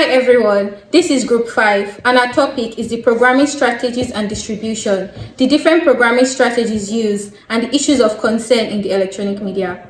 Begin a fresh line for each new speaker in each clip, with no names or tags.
Hi everyone, this is Group 5 and our topic is the programming strategies and distribution, the different programming strategies used and the issues of concern in the electronic media.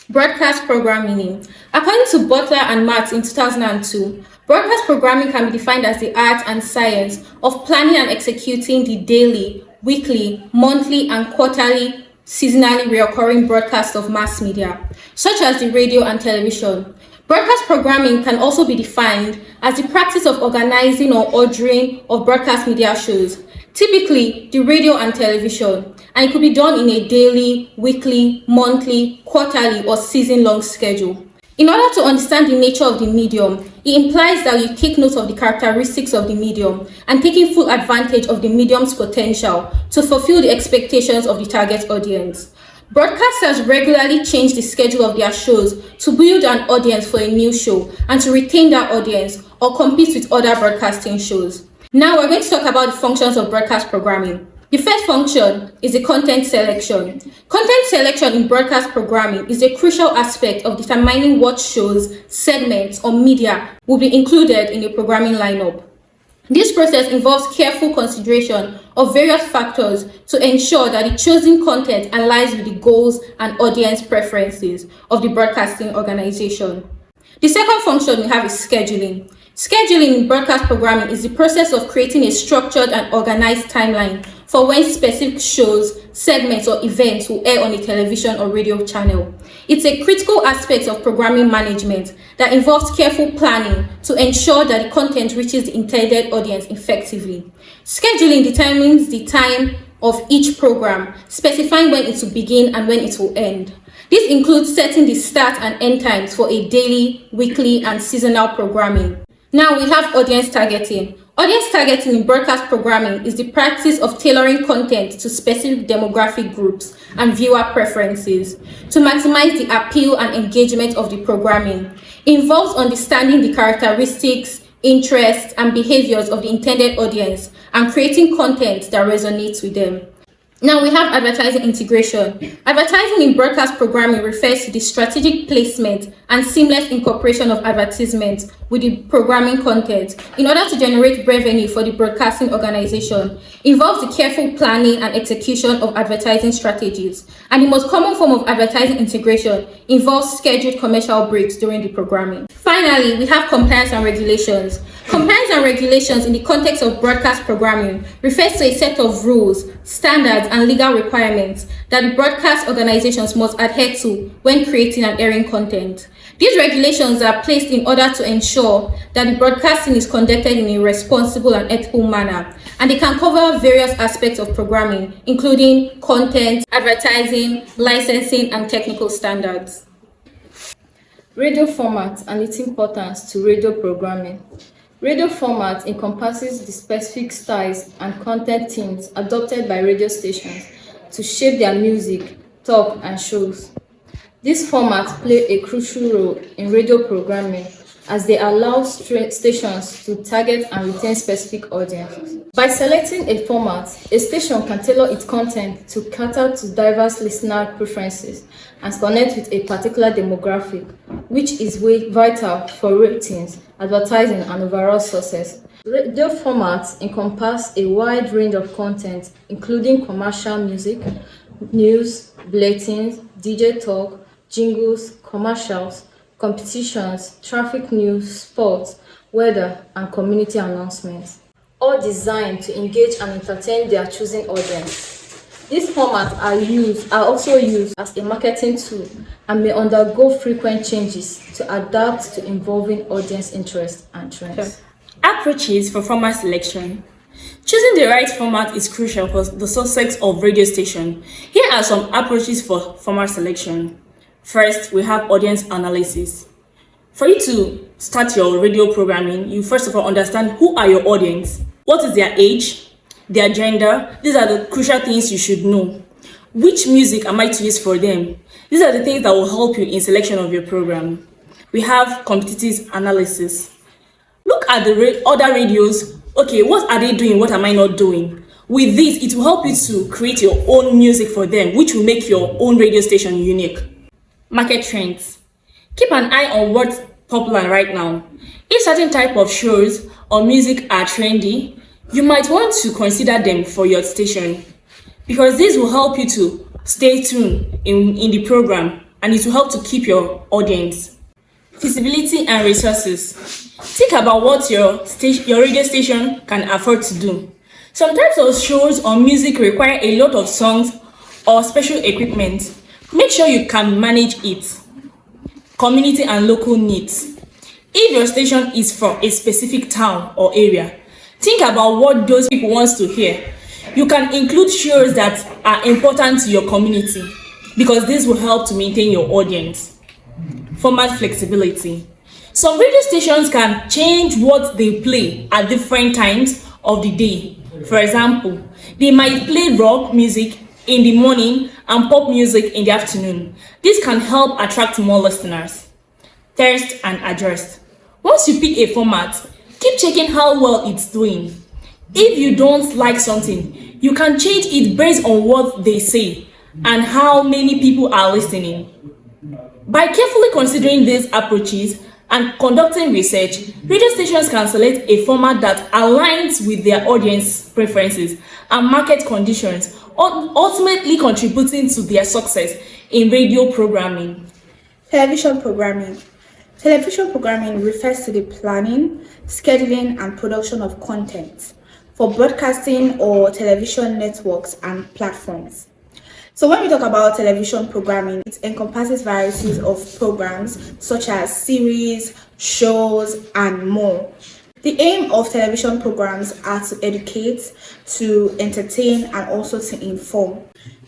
Broadcast programming. According to Butler and Matz in 2002, broadcast programming can be defined as the art and science of planning and executing the daily, weekly, monthly and quarterly seasonally recurring broadcasts of mass media, such as the radio and television. Broadcast programming can also be defined as the practice of organizing or ordering of broadcast media shows, typically the radio and television, and it could be done in a daily, weekly, monthly, quarterly, or season-long schedule. In order to understand the nature of the medium, it implies that you take note of the characteristics of the medium and taking full advantage of the medium's potential to fulfill the expectations of the target audience. Broadcasters regularly change the schedule of their shows to build an audience for a new show and to retain that audience or compete with other broadcasting shows. Now we're going to talk about the functions of broadcast programming. The first function is the content selection. Content selection in broadcast programming is a crucial aspect of determining what shows, segments, or media will be included in a programming lineup. This process involves careful consideration of various factors to ensure that the chosen content aligns with the goals and audience preferences of the broadcasting organization. The second function we have is scheduling. Scheduling in broadcast programming is the process of creating a structured and organized timeline for when specific shows, segments, or events will air on a television or radio channel. It's a critical aspect of programming management that involves careful planning to ensure that the content reaches the intended audience effectively. Scheduling determines the time of each program, specifying when it will begin and when it will end. This includes setting the start and end times for a daily, weekly, and seasonal programming. Now we have audience targeting. Audience targeting in broadcast programming is the practice of tailoring content to specific demographic groups and viewer preferences to maximize the appeal and engagement of the programming. It involves understanding the characteristics, interests, and behaviors of the intended audience and creating content that resonates with them. Now we have advertising integration. Advertising in broadcast programming refers to the strategic placement and seamless incorporation of advertisements with the programming content in order to generate revenue for the broadcasting organization. It involves the careful planning and execution of advertising strategies. And the most common form of advertising integration involves scheduled commercial breaks during the programming. Finally, we have compliance and regulations. Compliance and regulations in the context of broadcast programming refers to a set of rules, standards, and legal requirements that the broadcast organizations must adhere to when creating and airing content. These regulations are placed in order to ensure that the broadcasting is conducted in a responsible and ethical manner, and they can cover various aspects of programming, including content, advertising, licensing, and technical standards.
Radio format and its importance to radio programming. Radio format encompasses the specific styles and content themes adopted by radio stations to shape their music, talk, and shows. These formats play a crucial role in radio programming as they allow stations to target and retain specific audiences. By selecting a format, a station can tailor its content to cater to diverse listener preferences and connect with a particular demographic, which is vital for ratings, advertising, and overall success. Radio formats encompass a wide range of content, including commercial music, news, bulletins, DJ talk, jingles, commercials, competitions, traffic news, sports, weather, and community announcements, all designed to engage and entertain their chosen audience. These formats are also used as a marketing tool and may undergo frequent changes to adapt to evolving audience interests and trends.
Approaches for format selection. Choosing the right format is crucial for the success of radio station. Here are some approaches for format selection. First, we have audience analysis. For you to start your radio programming, you first of all understand who are your audience, what is their age, their gender. These are the crucial things you should know. Which music am I to use for them? These are the things that will help you in selection of your program. We have competitive analysis. Look at the other radios. Okay, what are they doing? What am I not doing? With this, it will help you to create your own music for them, which will make your own radio station unique. Market trends. Keep an eye on what popular right now. If certain type of shows or music are trendy, you might want to consider them for your station because this will help you to stay tuned in the program and it will help to keep your audience. Feasibility and resources. Think about what your radio station can afford to do. Some types of shows or music require a lot of songs or special equipment. Make sure you can manage it. Community and local needs. If your station is from a specific town or area, think about what those people want to hear. You can include shows that are important to your community because this will help to maintain your audience. Format flexibility. Some radio stations can change what they play at different times of the day. For example, they might play rock music in the morning and pop music in the afternoon. This can help attract more listeners. Test and adjust. Once you pick a format, keep checking how well it's doing. If you don't like something, you can change it based on what they say and how many people are listening. By carefully considering these approaches and conducting research, radio stations can select a format that aligns with their audience preferences and market conditions, ultimately contributing to their success in radio programming.
Television programming. Television programming refers to the planning, scheduling, and production of content for broadcasting or television networks and platforms. So when we talk about television programming, it encompasses varieties of programs such as series, shows, and more. The aim of television programs are to educate, to entertain, and also to inform.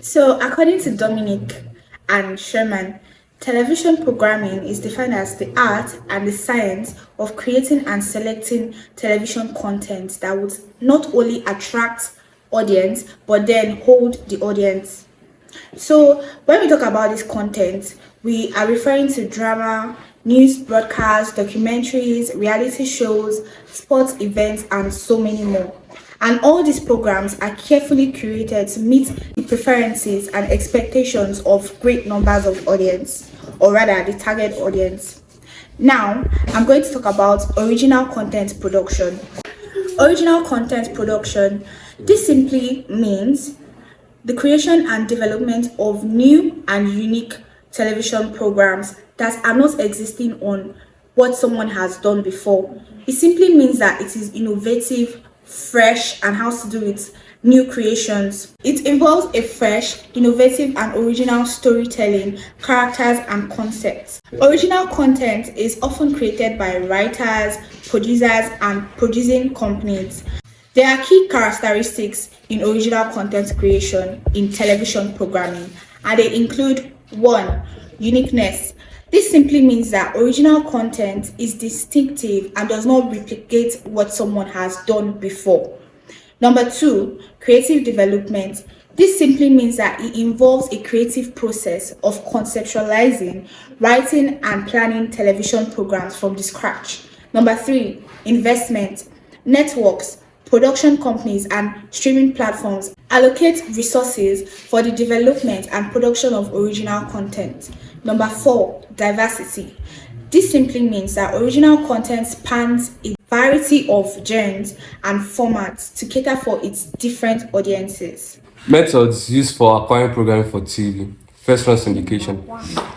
So according to Dominic and Sherman, television programming is defined as the art and the science of creating and selecting television content that would not only attract audience but then hold the audience. So when we talk about this content, we are referring to drama, news broadcasts, documentaries, reality shows, sports events, and so many more. And all these programs are carefully curated to meet the preferences and expectations of great numbers of audience, or rather the target audience. Now, I'm going to talk about original content production. Original content production, this simply means the creation and development of new and unique television programs that are not existing on what someone has done before. It simply means that it is innovative, fresh, and has to do with new creations. It involves a fresh, innovative, and original storytelling, characters, and concepts. Original content is often created by writers, producers, and producing companies. There are key characteristics in original content creation in television programming, and they include 1. Uniqueness. This simply means that original content is distinctive and does not replicate what someone has done before. Number 2, creative development. This simply means that it involves a creative process of conceptualizing, writing, and planning television programs from the scratch. Number 3, investment. Networks, production companies, and streaming platforms allocate resources for the development and production of original content. Number 4, diversity. This simply means that original content spans a variety of genres and formats to cater for its different audiences.
Methods used for acquiring programming for TV. First-run syndication.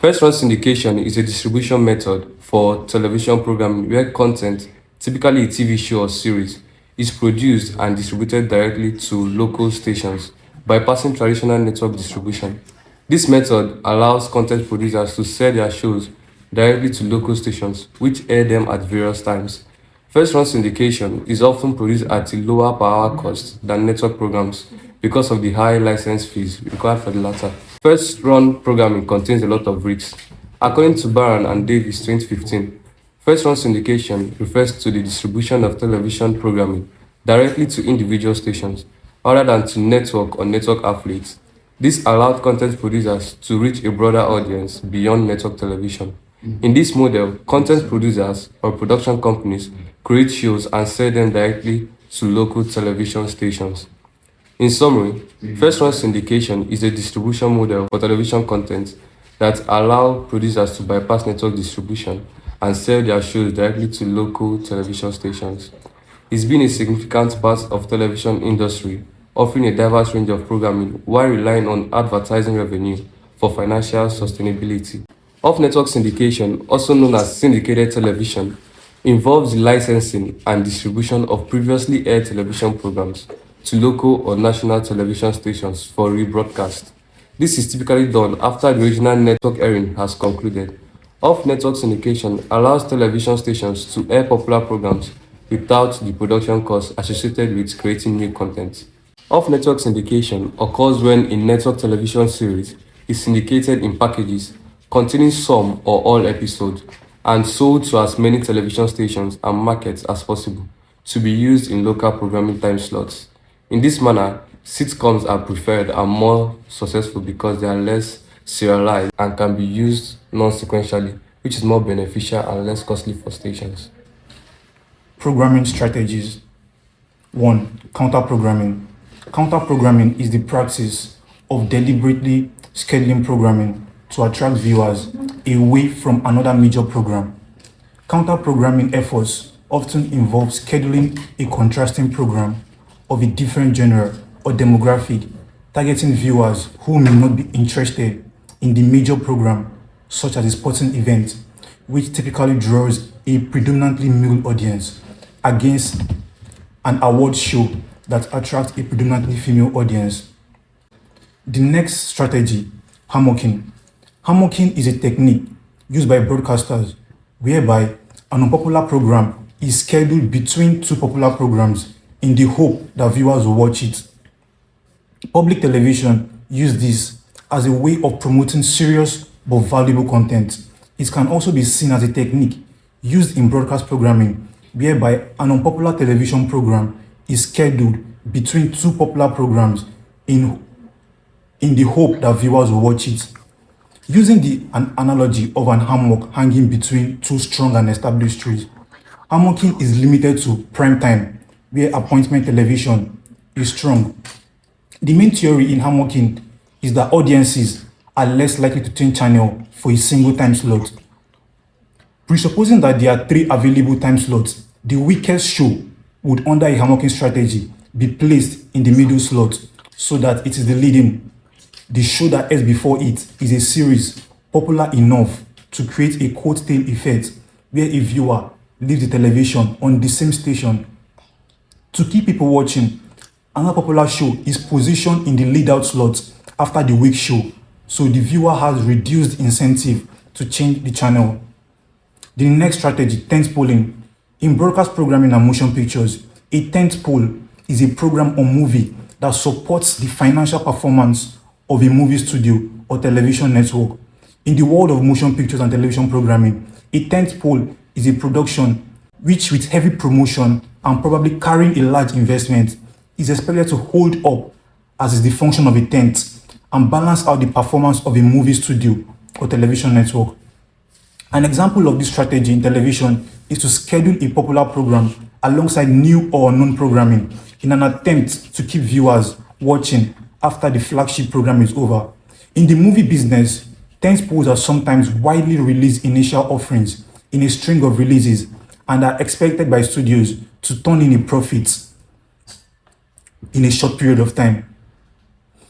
First-run syndication is a distribution method for television programming where content, typically a TV show or series, is produced and distributed directly to local stations, bypassing traditional network distribution. This method allows content producers to sell their shows directly to local stations, which air them at various times. First-run syndication is often produced at a lower per hour cost than network programs because of the high license fees required for the latter. First-run programming contains a lot of risks. According to Barron and Davis 2015, first-run syndication refers to the distribution of television programming directly to individual stations rather than to network or network affiliates. This allowed content producers to reach a broader audience beyond network television. In this model, content producers or production companies create shows and sell them directly to local television stations. In summary, first-run syndication is a distribution model for television content that allows producers to bypass network distribution and sell their shows directly to local television stations. It's been a significant part of television industry, offering a diverse range of programming while relying on advertising revenue for financial sustainability. Off-network syndication, also known as syndicated television, involves the licensing and distribution of previously aired television programs to local or national television stations for rebroadcast. This is typically done after the original network airing has concluded. Off-network syndication allows television stations to air popular programs without the production costs associated with creating new content. Off-network syndication occurs when a network television series is syndicated in packages containing some or all episodes and sold to as many television stations and markets as possible to be used in local programming time slots. In this manner, sitcoms are preferred and more successful because they are less serialized and can be used non-sequentially, which is more beneficial and less costly for stations.
Programming strategies. 1. Counter-programming. Counter-programming is the practice of deliberately scheduling programming to attract viewers away from another major program. Counter-programming efforts often involve scheduling a contrasting program of a different genre or demographic, targeting viewers who may not be interested in the major program, such as a sporting event, which typically draws a predominantly male audience, against an award show that attracts a predominantly female audience. The next strategy, hammocking. Hammocking is a technique used by broadcasters whereby an unpopular program is scheduled between two popular programs in the hope that viewers will watch it. Public television use this as a way of promoting serious but valuable content. It can also be seen as a technique used in broadcast programming whereby an unpopular television program is scheduled between two popular programs in the hope that viewers will watch it. Using an analogy of an hammock hanging between two strong and established trees, hammocking is limited to prime time, where appointment television is strong. The main theory in hammocking is that audiences are less likely to change channel for a single time slot. Presupposing that there are 3 available time slots, the weakest show would, under a hammocking strategy, be placed in the middle slot so that it is the leading. The show that airs before it is a series popular enough to create a coattail effect where a viewer leaves the television on the same station. To keep people watching, another popular show is positioned in the lead-out slot after the weak show, so the viewer has reduced incentive to change the channel. The next strategy, tentpoling. In broadcast programming and motion pictures, a tentpole is a program or movie that supports the financial performance of a movie studio or television network. In the world of motion pictures and television programming, a tentpole is a production which, with heavy promotion and probably carrying a large investment, is expected to hold up as is the function of a tent and balance out the performance of a movie studio or television network. An example of this strategy in television is to schedule a popular program alongside new or unknown programming in an attempt to keep viewers watching after the flagship program is over. In the movie business, tentpoles are sometimes widely released initial offerings in a string of releases and are expected by studios to turn in a profit in a short period of time.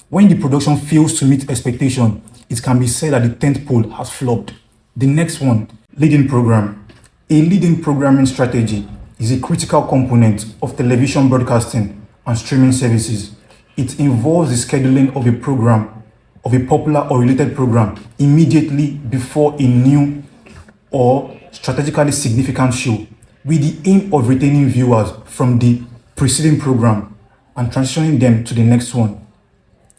When the production fails to meet expectation, it can be said that the tentpole has flopped. The next one, leading program. A leading programming strategy is a critical component of television broadcasting and streaming services. It involves the scheduling of a program, of a popular or related program, immediately before a new or strategically significant show, with the aim of retaining viewers from the preceding program and transitioning them to the next one.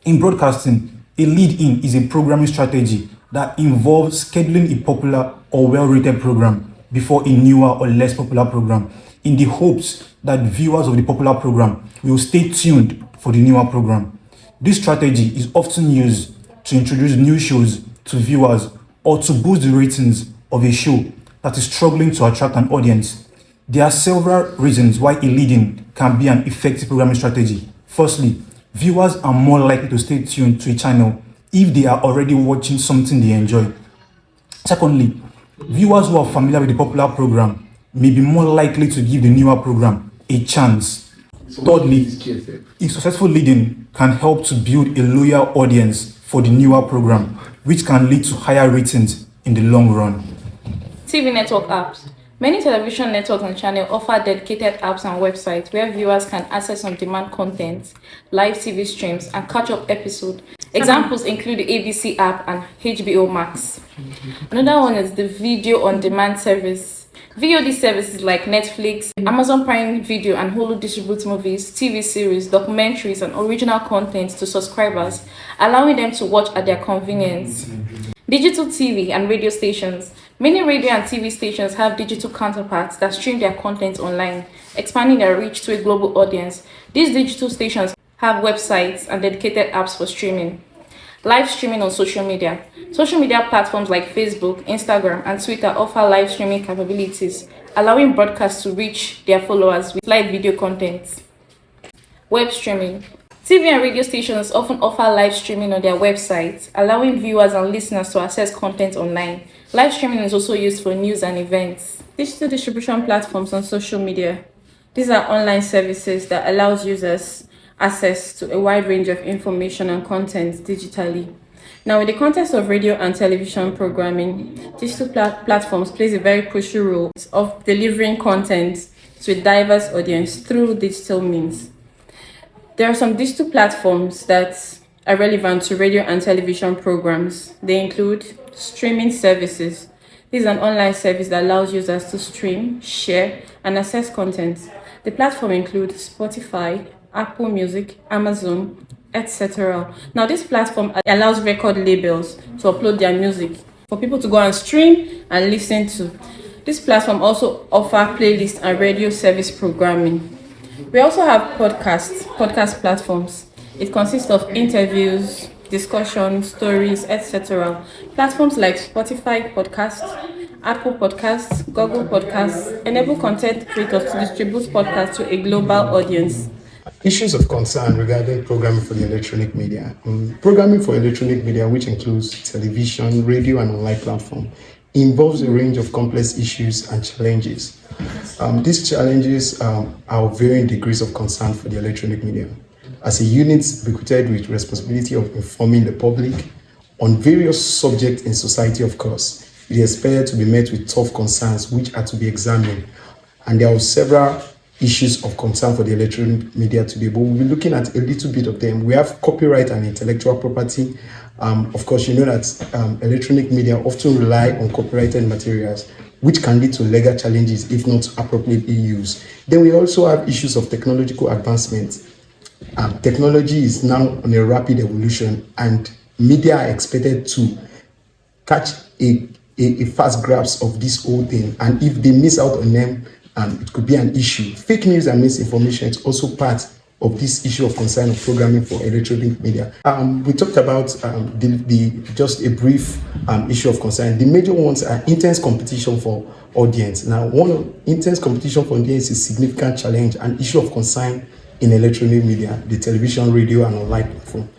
In broadcasting, a lead-in is a programming strategy that involves scheduling a popular or well-rated program before a newer or less popular program in the hopes that viewers of the popular program will stay tuned for the newer program. This strategy is often used to introduce new shows to viewers or to boost the ratings of a show that is struggling to attract an audience. There are several reasons why a lead-in can be an effective programming strategy. Firstly, viewers are more likely to stay tuned to a channel if they are already watching something they enjoy. Secondly, Viewers who are familiar with the popular program may be more likely to give the newer program a chance. Thirdly, a successful leading can help to build a loyal audience for the newer program, which can lead to higher ratings in the long run.
TV network apps. Many television networks and channels offer dedicated apps and websites where viewers can access on-demand content, live TV streams, and catch-up episodes. Examples include the ABC app and HBO Max. Another one is the video on-demand service. VOD services like Netflix, Amazon Prime Video, and Hulu distribute movies, TV series, documentaries, and original content to subscribers, allowing them to watch at their convenience. Digital TV and radio stations. Many radio and TV stations have digital counterparts that stream their content online, expanding their reach to a global audience. These digital stations have websites and dedicated apps for streaming. Live streaming on social media. Social media platforms like Facebook, Instagram, and Twitter offer live streaming capabilities, allowing broadcasts to reach their followers with live video content. Web streaming. TV and radio stations often offer live streaming on their websites, allowing viewers and listeners to access content online. Live streaming is also used for news and events. Digital distribution platforms on social media. These are online services that allows users access to a wide range of information and content digitally. Now, in the context of radio and television programming, digital platforms plays a very crucial role of delivering content to a diverse audience through digital means. There are some digital platforms that are relevant to radio and television programs. They include streaming services. This is an online service that allows users to stream, share, and access content. The platform includes Spotify, Apple Music, Amazon, etc. Now, this platform allows record labels to upload their music for people to go and stream and listen to. This platform also offers playlist and radio service programming. We also have podcast platforms. It consists of interviews, discussions, stories, etc. Platforms like Spotify Podcasts, Apple Podcasts, Google Podcasts enable content creators to distribute podcasts to a global audience.
Issues of concern regarding programming for the electronic media. Programming for electronic media, which includes television, radio, and online platform, involves a range of complex issues and challenges. These challenges are of varying degrees of concern for the electronic media. As a unit bequeathed with responsibility of informing the public on various subjects in society, of course, it is expected to be met with tough concerns which are to be examined. And there are several issues of concern for the electronic media today, but we'll be looking at a little bit of them. We have copyright and intellectual property. Of course, you know that electronic media often rely on copyrighted materials, which can lead to legal challenges if not appropriately used. Then we also have issues of technological advancement. Technology is now on a rapid evolution, and media are expected to catch a fast grasp of this whole thing. And if they miss out on them, it could be an issue. Fake news and misinformation is also part of this issue of concern of programming for electronic media. We talked about just a brief issue of concern. The major ones are intense competition for audience. Now, intense competition for audience is a significant challenge and issue of concern in electronic media, the television, radio, and online platform.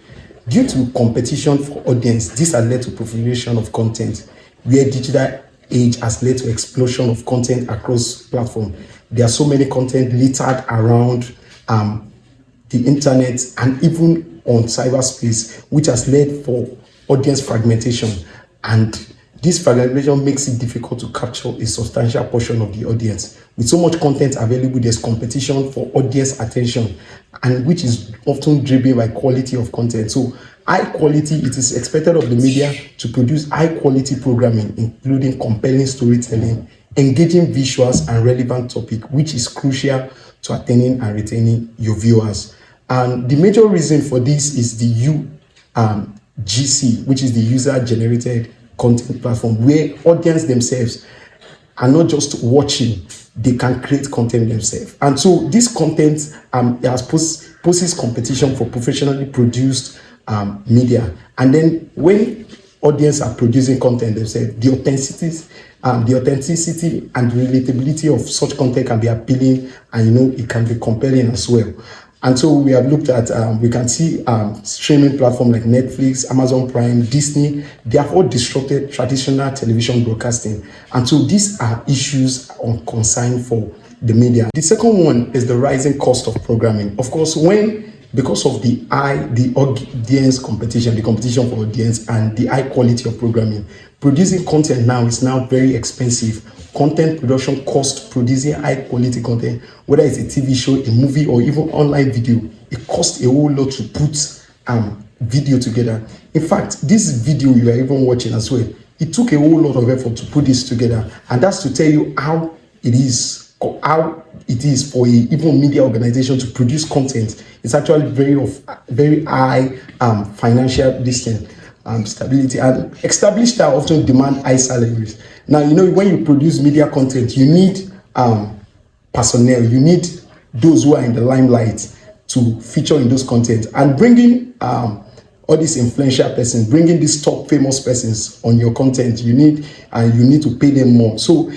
Due to competition for audience, this has led to proliferation of content, where digital age has led to explosion of content across platforms. There are so many content littered around the internet and even on cyberspace, which has led for audience fragmentation. And this fragmentation makes it difficult to capture a substantial portion of the audience. With so much content available, there's competition for audience attention, and which is often driven by quality of content. So high quality, it is expected of the media to produce high quality programming, including compelling storytelling, engaging visuals, and relevant topic, which is crucial to attaining and retaining your viewers. And the major reason for this is the UGC, which is the user-generated content platform, where audience themselves are not just watching, they can create content themselves. And so this content poses competition for professionally produced media. And then when audience are producing content themselves, the authenticity and relatability of such content can be appealing, and it can be compelling as well. And so we have looked at, we can see streaming platforms like Netflix, Amazon Prime, Disney, they have all disrupted traditional television broadcasting. And so these are issues on concern for the media. The second one is the rising cost of programming. Of course, because of the audience competition, the competition for audience and the high quality of programming, producing content now is now very expensive. Content production cost producing high quality content, whether it's a TV show, a movie, or even online video, it costs a whole lot to put video together. In fact, this video you are even watching as well, it took a whole lot of effort to put this together, and that's to tell you how it is for even media organization to produce content. It's actually very high financial distance. Stability, and established that often demand high salaries. Now, when you produce media content, you need personnel, you need those who are in the limelight to feature in those content, and bringing all these influential persons, bringing these top famous persons on your content, you need to pay them more. So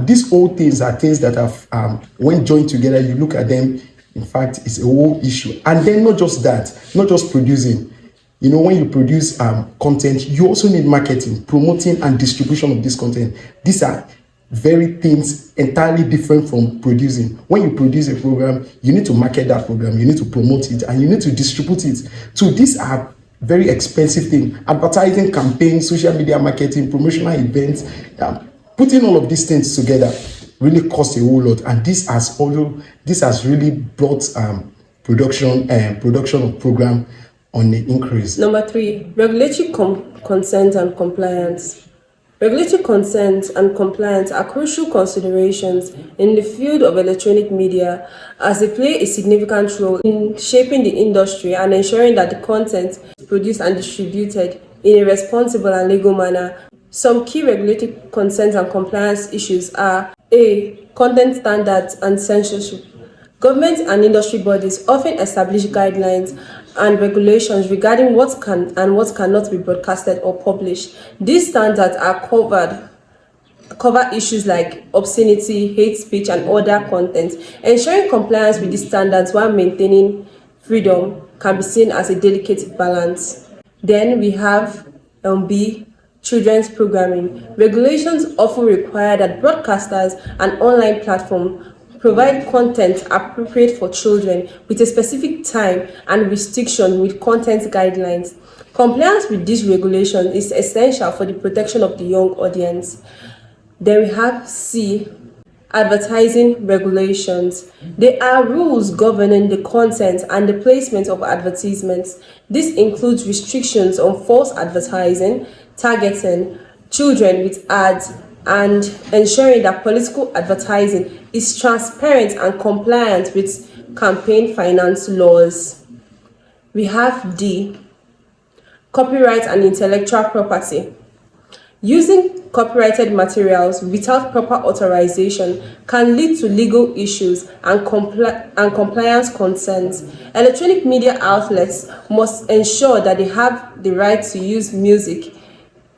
these whole things are things that have, when joined together, you look at them, in fact, it's a whole issue. And then not just that, not just producing. When you produce content, you also need marketing, promoting, and distribution of this content. These are very things entirely different from producing. When you produce a program, you need to market that program, you need to promote it, and you need to distribute it. So these are very expensive things. Advertising campaigns, social media marketing, promotional events, putting all of these things together really costs a whole lot. And this has really brought production of program on the increase.
Number 3, regulatory consent and compliance. Regulatory consent and compliance are crucial considerations in the field of electronic media, as they play a significant role in shaping the industry and ensuring that the content is produced and distributed in a responsible and legal manner. Some key regulatory consent and compliance issues are: A. Content standards and censorship. Government and industry bodies often establish guidelines and regulations regarding what can and what cannot be broadcasted or published. These standards cover issues like obscenity, hate speech, and other content. Ensuring compliance with these standards while maintaining freedom can be seen as a delicate balance. Then we have B. Children's programming. Regulations often require that broadcasters and online platforms provide content appropriate for children with a specific time and restriction with content guidelines. Compliance with these regulations is essential for the protection of the young audience. Then we have C. Advertising regulations. There are rules governing the content and the placement of advertisements. This includes restrictions on false advertising, targeting children with ads, and ensuring that political advertising is transparent and compliant with campaign finance laws. We have D. Copyright and intellectual property. Using copyrighted materials without proper authorization can lead to legal issues and compliance concerns. Electronic media outlets must ensure that they have the right to use music,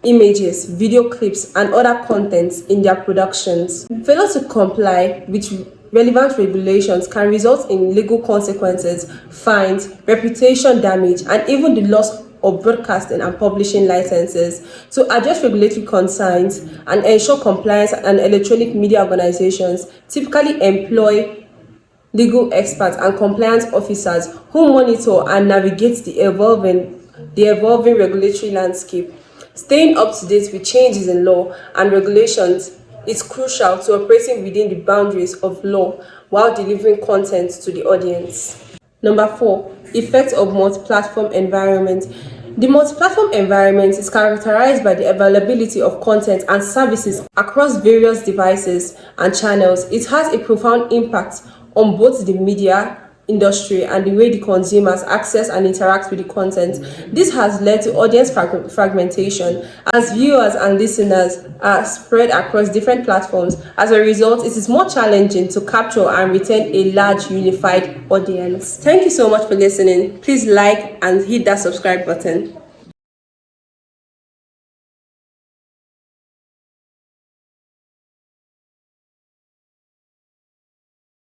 images, video clips, and other contents in their productions. Failure to comply with relevant regulations can result in legal consequences, fines, reputation damage, and even the loss of broadcasting and publishing licenses. To address regulatory concerns and ensure compliance, and electronic media organizations typically employ legal experts and compliance officers who monitor and navigate the evolving regulatory landscape. Staying up to date with changes in law and regulations is crucial to operating within the boundaries of law while delivering content to the audience. Number 4, effect of multi-platform environment. The multi-platform environment is characterized by the availability of content and services across various devices and channels. It has a profound impact on both the media industry and the way the consumers access and interact with the content. This has led to audience fragmentation as viewers and listeners are spread across different platforms. As a result, it is more challenging to capture and retain a large unified audience. Thank you so much for listening. Please like and hit that subscribe button.